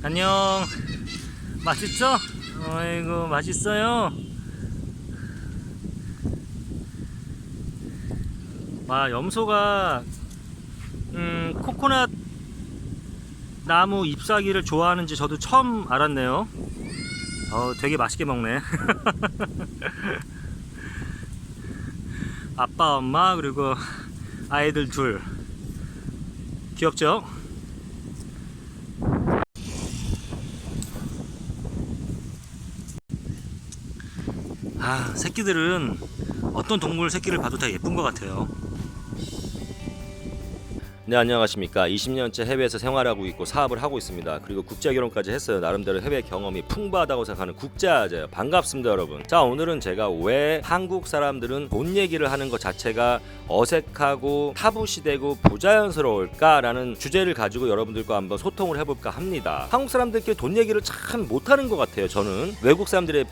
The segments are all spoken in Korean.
안녕. 맛있죠? 어이구 맛있어요. 와, 염소가 코코넛 나무 잎사귀를 좋아하는지 저도 처음 알았네요. 되게 맛있게 먹네. 아빠 엄마 그리고 아이들 둘 귀엽죠? 새끼들은 어떤 동물 새끼를 봐도 다 예쁜 것 같아요. 네, 안녕하십니까. 20년째 해외에서 생활하고 있고 사업을 하고 있습니다. 그리고 국제결혼까지 했어요. 나름대로 해외 경험이 풍부하다고 생각하는 국제아재예요. 반갑습니다, 여러분. 자, 오늘은 제가 왜 한국 사람들은 돈 얘기를 하는 것 자체가 어색하고 타부시되고 부자연스러울까라는 주제를 가지고 여러분들과 한번 소통을 해볼까 합니다. 한국 사람들끼리 돈 얘기를 참 못하는 것 같아요. 저는 외국 사람들에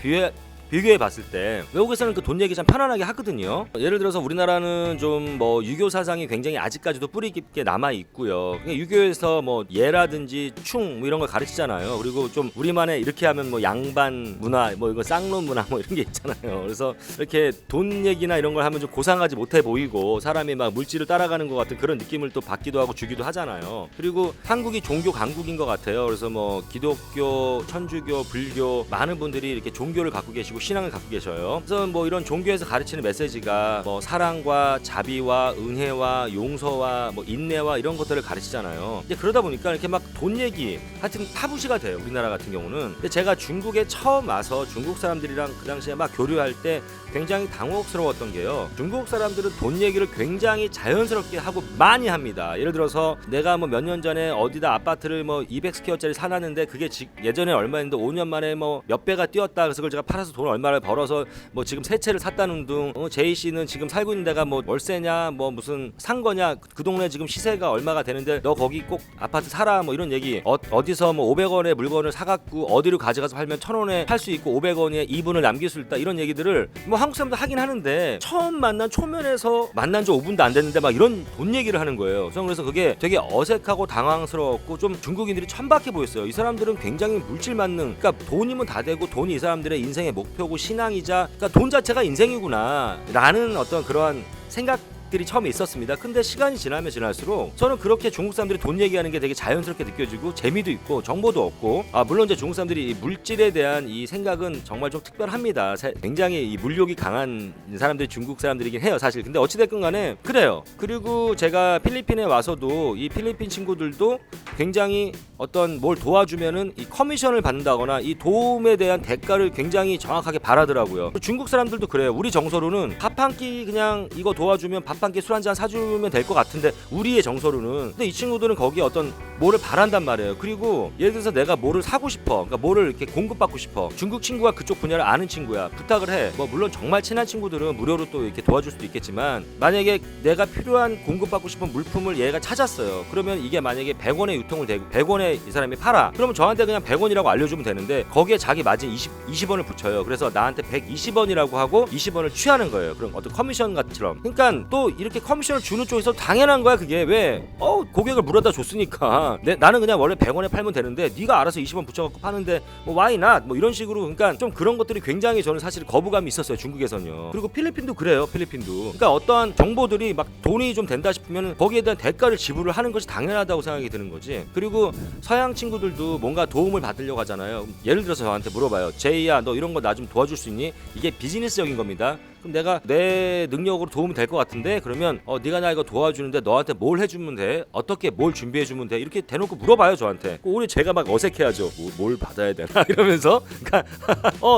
비교해 봤을 때 외국에서는 그 돈 얘기 참 편안하게 하거든요. 예를 들어서 우리나라는 좀 뭐 유교 사상이 굉장히 아직까지도 뿌리 깊게 남아 있고요. 유교에서 뭐 예라든지 충 뭐 이런 걸 가르치잖아요. 그리고 좀 우리만의 이렇게 하면 뭐 양반 문화 뭐 이거 쌍놈 문화 뭐 이런 게 있잖아요. 그래서 이렇게 돈 얘기나 이런 걸 하면 좀 고상하지 못해 보이고 사람이 막 물질을 따라가는 것 같은 그런 느낌을 또 받기도 하고 주기도 하잖아요. 그리고 한국이 종교 강국인 것 같아요. 그래서 뭐 기독교, 천주교, 불교 많은 분들이 이렇게 종교를 갖고 계시고 신앙을 갖고 계셔요. 그래서 뭐 이런 종교에서 가르치는 메시지가 뭐 사랑과 자비와 은혜와 용서와 뭐 인내와 이런 것들을 가르치잖아요. 이제 그러다 보니까 이렇게 막 돈 얘기 하여튼 타부시가 돼요. 우리나라 같은 경우는. 근데 제가 중국에 처음 와서 중국 사람들이랑 그 당시에 막 교류할 때 굉장히 당혹스러웠던 게요. 중국 사람들은 돈 얘기를 굉장히 자연스럽게 하고 많이 합니다. 예를 들어서 내가 뭐 몇 년 전에 어디다 아파트를 뭐 200스퀘어짜리 사놨는데 그게 예전에 얼마였는데 5년 만에 뭐 몇 배가 뛰었다. 그래서 그걸 제가 팔아서 돈 얼마를 벌어서 뭐 지금 새 채를 샀다는 둥. 제이 씨는 지금 살고 있는 데가 뭐 월세냐 뭐 무슨 산 거냐 그 동네 지금 시세가 얼마가 되는데 너 거기 꼭 아파트 사라 뭐 이런 얘기. 어디서 뭐 500원에 물건을 사갖고 어디로 가져가서 팔면 1000원에 팔 수 있고 500원에 2분을 남길 수 있다 이런 얘기들을 뭐 한국 사람도 하긴 하는데 처음 만난 초면에서 만난 지 5분도 안 됐는데 막 이런 돈 얘기를 하는 거예요. 그래서 그게 되게 어색하고 당황스러웠고 좀 중국인들이 천박해 보였어요. 이 사람들은 굉장히 물질 만능, 그러니까 돈이면 다 되고 돈이 이 사람들의 인생의 목표고 신앙이자 그러니까 돈 자체가 인생이구나 라는 어떤 그러한 생각들이 처음에 있었습니다. 근데 시간이 지나면 지날수록 저는 그렇게 중국 사람들이 돈 얘기하는 게 되게 자연스럽게 느껴지고 재미도 있고 정보도 얻고 물론 이제 중국 사람들이 이 물질에 대한 이 생각은 정말 좀 특별합니다. 굉장히 이 물욕이 강한 사람들이 중국 사람들이긴 해요 사실. 근데 어찌됐건 간에 그래요. 그리고 제가 필리핀에 와서도 이 필리핀 친구들도 굉장히 어떤 뭘 도와주면은 이 커미션을 받는다거나 이 도움에 대한 대가를 굉장히 정확하게 바라더라고요. 중국 사람들도 그래요. 우리 정서로는 밥 한 끼 그냥 이거 도와주면 밥 한 끼 술 한 잔 사주면 될 것 같은데 우리의 정서로는. 근데 이 친구들은 거기에 어떤 뭐를 바란단 말이에요. 그리고 예를 들어서 내가 뭐를 사고 싶어, 그러니까 뭐를 이렇게 공급받고 싶어. 중국 친구가 그쪽 분야를 아는 친구야. 부탁을 해. 뭐 물론 정말 친한 친구들은 무료로 또 이렇게 도와줄 수도 있겠지만 만약에 내가 필요한 공급받고 싶은 물품을 얘가 찾았어요. 그러면 이게 만약에 100원에 유통을 되고 100원에 이 사람이 팔아. 그러면 저한테 그냥 100원이라고 알려주면 되는데 거기에 자기 마진 20원을 붙여요. 그래서 나한테 120원이라고 하고 20원을 취하는 거예요. 그럼 어떤 커미션 같처럼. 그러니까 또 이렇게 커미션을 주는 쪽에서 당연한 거야 그게. 왜? 고객을 물어다 줬으니까 나는 그냥 원래 100원에 팔면 되는데 네가 알아서 20원 붙여갖고 파는데 뭐 why not? 뭐 이런 식으로. 그러니까 좀 그런 것들이 굉장히 저는 사실 거부감이 있었어요 중국에서는요. 그리고 필리핀도 그래요. 필리핀도. 그러니까 어떠한 정보들이 막 돈이 좀 된다 싶으면 거기에 대한 대가를 지불을 하는 것이 당연하다고 생각이 드는 거지. 그리고 서양 친구들도 뭔가 도움을 받으려고 하잖아요. 예를 들어서 저한테 물어봐요. 제이야 너 이런 거 나 좀 도와줄 수 있니? 이게 비즈니스적인 겁니다. 그럼 내가 내 능력으로 도움이 될 것 같은데 그러면 네가 나 이거 도와주는데 너한테 뭘 해주면 돼? 어떻게 뭘 준비해주면 돼? 이렇게 대놓고 물어봐요 저한테. 오히려 제가 막 어색해하죠. 뭘 받아야 되나 이러면서. 그러니까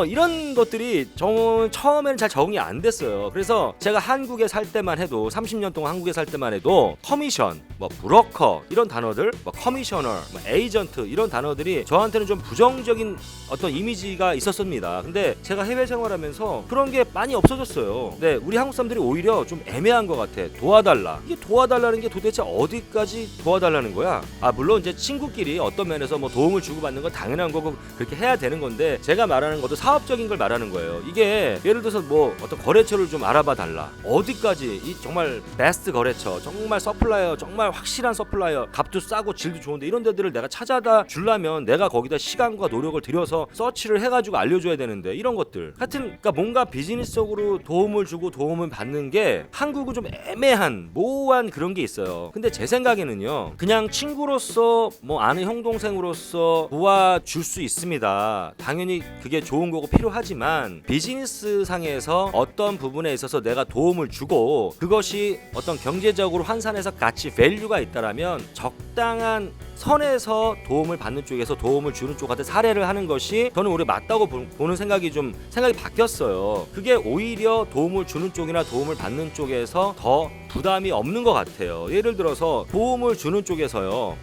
이런 것들이 처음에는 잘 적응이 안 됐어요. 그래서 제가 한국에 살 때만 해도 30년 동안 한국에 살 때만 해도 커미션, 뭐 브로커 이런 단어들, 뭐 커미셔너, 뭐 에이전트 이런 단어들이 저한테는 좀 부정적인 어떤 이미지가 있었습니다. 근데 제가 해외 생활하면서 그런 게 많이 없어졌어요. 네, 우리 한국 사람들이 오히려 좀 애매한 것 같아. 도와달라. 이게 도와달라는 게 도대체 어디까지 도와달라는 거야? 물론 이제 친구끼리 어떤 면에서 뭐 도움을 주고받는 건 당연한 거고 그렇게 해야 되는 건데 제가 말하는 것도 사업적인 걸 말하는 거예요. 이게 예를 들어서 뭐 어떤 거래처를 좀 알아봐 달라. 어디까지 이 정말 베스트 거래처, 정말 서플라이어 정말 정말 확실한 서플라이어, 값도 싸고 질도 좋은데 이런 데들을 내가 찾아다 주려면 내가 거기다 시간과 노력을 들여서 서치를 해가지고 알려줘야 되는데 이런 것들 하여튼 그러니까 뭔가 비즈니스적으로 도움을 주고 도움을 받는 게 한국은 좀 애매한 모호한 그런 게 있어요. 근데 제 생각에는요, 그냥 친구로서 뭐 아는 형 동생으로서 도와줄 수 있습니다. 당연히 그게 좋은 거고 필요하지만 비즈니스 상에서 어떤 부분에 있어서 내가 도움을 주고 그것이 어떤 경제적으로 환산해서 가치 밸류가 있다라면 적당한 선에서 도움을 받는 쪽에서 도움을 주는 쪽한테 사례를 하는 것이 저는 오히려 맞다고 보는 생각이 바뀌었어요. 그게 오히려 도움을 주는 쪽이나 도움을 받는 쪽에서 더 부담이 없는 것 같아요. 예를 들어서 도움을 주는 쪽에서요,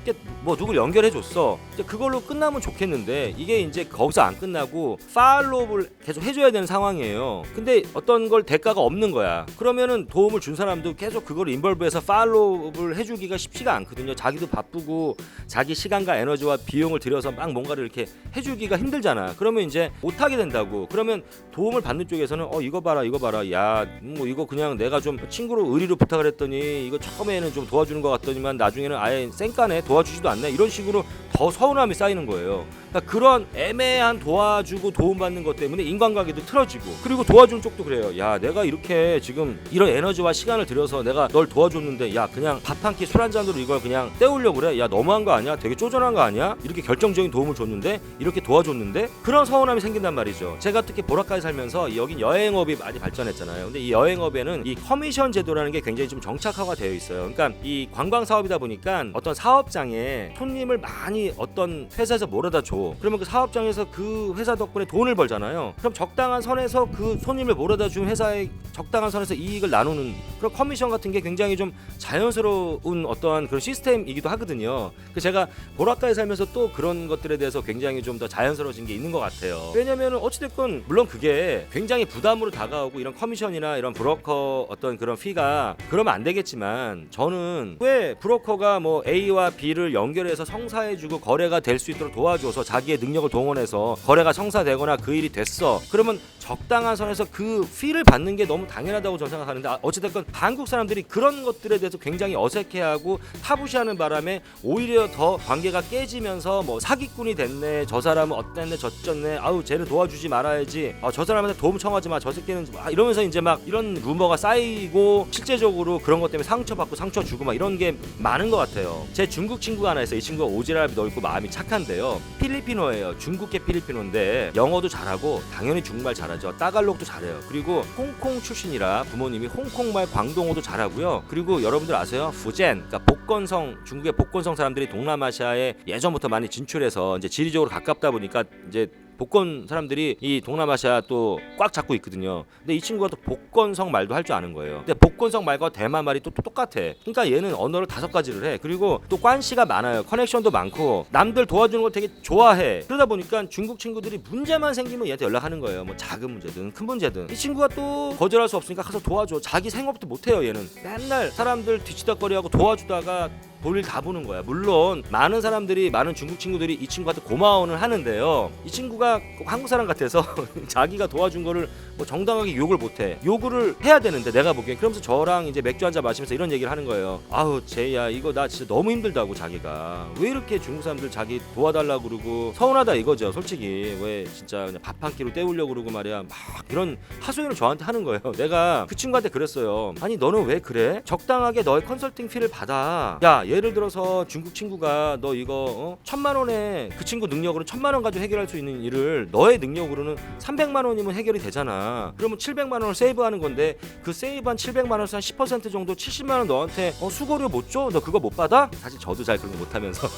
뭐 누굴 연결해 줬어, 그걸로 끝나면 좋겠는데 이게 이제 거기서 안 끝나고 팔로우를 계속 해줘야 되는 상황이에요. 근데 어떤 걸 대가가 없는 거야. 그러면은 도움을 준 사람도 계속 그걸 인벌브해서 팔로우를 해주기가 쉽지가 않거든요. 자기도 바쁘고 자기 시간과 에너지와 비용을 들여서 막 뭔가를 이렇게 해주기가 힘들잖아. 그러면 이제 못하게 된다고. 그러면 도움을 받는 쪽에서는 이거 봐라 야 뭐 이거 그냥 내가 좀 친구로 의리로 부탁을 했더니 이거 처음에는 좀 도와주는 것 같더니만 나중에는 아예 쌩까네, 도와주지도 않네, 이런 식으로 더 서운함이 쌓이는 거예요. 그러니까 그런 애매한 도와주고 도움받는 것 때문에 인간관계도 틀어지고, 그리고 도와주는 쪽도 그래요. 야, 내가 이렇게 지금 이런 에너지와 시간을 들여서 내가 널 도와줬는데 야 그냥 밥 한 끼 술 한 잔으로 이걸 그냥 때우려고 그래? 야 너무한 거 아니야? 되게 쪼잔한 거 아니야? 이렇게 결정적인 도움을 줬는데, 이렇게 도와줬는데, 그런 서운함이 생긴단 말이죠. 제가 특히 보라카에 살면서 여긴 여행업이 많이 발전했잖아요. 근데 이 여행업에는 이 커미션 제도라는 게 굉장히 좀 정착화가 되어 있어요. 그러니까 이 관광 사업이다 보니까 어떤 사업장에 손님을 많이 어떤 회사에서 몰아다 줘. 그러면 그 사업장에서 그 회사 덕분에 돈을 벌잖아요. 그럼 적당한 선에서 그 손님을 몰아다 준 회사의 적당한 선에서 이익을 나누는 그런 커미션 같은 게 굉장히 좀 자연스러운 어떠한 그런 시스템이기도 하거든요. 그 제가 보라카에 살면서 또 그런 것들에 대해서 굉장히 좀 더 자연스러워진 게 있는 것 같아요. 왜냐면 어찌됐건 물론 그게 굉장히 부담으로 다가오고 이런 커미션이나 이런 브로커 어떤 그런 피가 그러면 안 되겠지만, 저는 왜 브로커가 뭐 A와 B를 연결해서 성사해주고 거래가 될 수 있도록 도와줘서 자기의 능력을 동원해서 거래가 성사되거나 그 일이 됐어, 그러면 적당한 선에서 그 피를 받는 게 너무 당연하다고 저는 생각하는데, 어찌됐건 한국 사람들이 그런 것들에 대해서 굉장히 어색해하고 타부시하는 바람에 오히려 더 관계가 깨지면서 뭐 사기꾼이 됐네, 저 사람은 어땠네 저쨌네, 아우 쟤를 도와주지 말아야지, 저 사람한테 도움 청하지 마, 저 새끼는 이러면서 이제 막 이런 루머가 쌓이고 실제적으로 그런 것 때문에 상처받고 상처 주고 막 이런 게 많은 것 같아요. 제 중국 친구가 하나 있어요. 이 친구가 오지랖이 넓고 마음이 착한데요, 필리핀어예요. 중국계 필리핀어인데 영어도 잘하고 당연히 중국말 잘하죠. 따갈록도 잘해요. 그리고 홍콩 출신이라 부모님이 홍콩말 광동어도 잘하고요. 그리고 여러분들 아세요? fujian, 그러니까 복건성, 중국의 복건성 사람들이 동남아시아에 예전부터 많이 진출해서 이제 지리적으로 가깝다 보니까 이제 복건 사람들이 이 동남아시아 또 꽉 잡고 있거든요. 근데 이 친구가 또 복건성 말도 할 줄 아는 거예요. 근데 복건성 말과 대만 말이 또 똑같아. 그러니까 얘는 언어를 5가지를 해. 그리고 또 관시가 많아요. 커넥션도 많고 남들 도와주는 걸 되게 좋아해. 그러다 보니까 중국 친구들이 문제만 생기면 얘한테 연락하는 거예요. 뭐 작은 문제든 큰 문제든. 이 친구가 또 거절할 수 없으니까 가서 도와줘. 자기 생업도 못해요. 얘는 맨날 사람들 뒤치다거리하고 도와주다가 볼일 다 보는 거야. 물론 많은 사람들이, 많은 중국 친구들이 이 친구한테 고마워는 하는데요, 이 친구가 꼭 한국 사람 같아서 자기가 도와준 거를 뭐 정당하게 욕을 못해. 욕을 해야 되는데 내가 보기엔. 그러면서 저랑 이제 맥주 한잔 마시면서 이런 얘기를 하는 거예요. 아우 제이야, 이거 나 진짜 너무 힘들다고. 자기가 왜 이렇게 중국 사람들 자기 도와달라고 그러고 서운하다 이거죠. 솔직히 왜 진짜 그냥 밥 한 끼로 때우려고 그러고 말이야, 막 이런 하소연을 저한테 하는 거예요. 내가 그 친구한테 그랬어요. 아니 너는 왜 그래? 적당하게 너의 컨설팅 피를 받아. 야, 예를 들어서 중국 친구가 너 이거 1000만 원에 그 친구 능력으로 1000만 원 가지고 해결할 수 있는 일을 너의 능력으로는 300만 원이면 해결이 되잖아. 그러면 700만 원을 세이브하는 건데, 그 세이브한 700만 원에서 한 10% 정도 70만 원 너한테 수고료 못 줘? 너 그거 못 받아? 사실 저도 잘 그런 거 못 하면서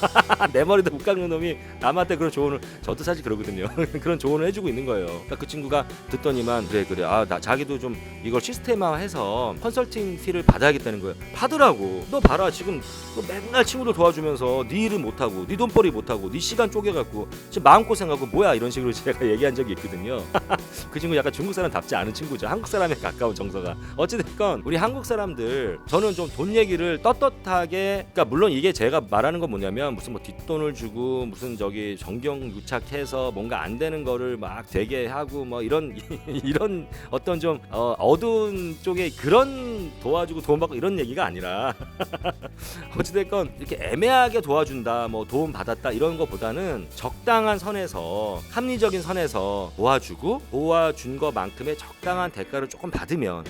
내 머리도 못 깎는 놈이 남한테 그런 조언을, 저도 사실 그러거든요. 그런 조언을 해주고 있는 거예요. 그러니까 그 친구가 듣더니만 그래 나 자기도 좀 이걸 시스템화해서 컨설팅 피를 받아야겠다는 거예요. 받으라고. 너 봐라, 지금 너 맨날 친구들 도와주면서 네 일은 못하고 네 돈벌이 못하고 네 시간 쪼개갖고 지금 마음고생하고 뭐야, 이런 식으로 제가 얘기한 적이 있거든요. 그 친구 약간 중국 사람답지 않은 친구죠. 한국 사람에 가까운 정서가. 어찌됐건 우리 한국 사람들, 저는 좀 돈 얘기를 떳떳하게, 그러니까 물론 이게 제가 말하는 건 뭐냐면 무슨 뭐 뒷돈을 주고 무슨 저기 정경유착해서 뭔가 안 되는 거를 막 되게 하고 뭐 이런 이런 어떤 좀 어두운 쪽에 그런 도와주고 돈 받고 이런 얘기가 아니라 어찌됐건 어찌됐건 이렇게 애매하게 도와준다, 뭐 도움 받았다 이런 거보다는 적당한 선에서, 합리적인 선에서 도와준 것만큼의 적당한 대가를 조금 받으면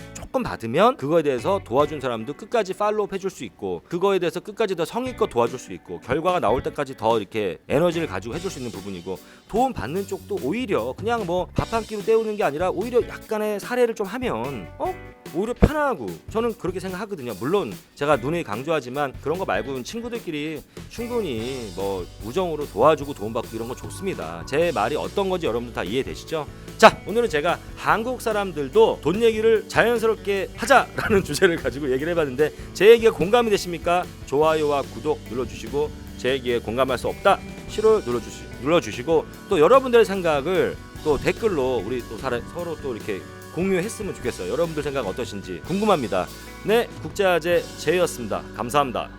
그거에 대해서 도와준 사람도 끝까지 팔로우 해줄 수 있고, 그거에 대해서 끝까지 더 성의껏 도와줄 수 있고, 결과가 나올 때까지 더 이렇게 에너지를 가지고 해줄 수 있는 부분이고, 도움 받는 쪽도 오히려 그냥 뭐 밥 한 끼로 때우는 게 아니라 오히려 약간의 사례를 좀 하면 오히려 편하고, 저는 그렇게 생각하거든요. 물론 제가 누누이 강조하지만 그런 거 말고는 친구들끼리 충분히 뭐 우정으로 도와주고 도움받고 이런 거 좋습니다. 제 말이 어떤 건지 여러분들 다 이해되시죠? 자, 오늘은 제가 한국 사람들도 돈 얘기를 자연스럽게 하자라는 주제를 가지고 얘기를 해봤는데, 제 얘기가 공감이 되십니까? 좋아요와 구독 눌러주시고, 제 얘기에 공감할 수 없다 싫어 눌러주시고, 또 여러분들의 생각을 또 댓글로 우리 또 서로 또 이렇게 공유했으면 좋겠어요. 여러분들 생각 어떠신지 궁금합니다. 네, 국제화제 제이였습니다. 감사합니다.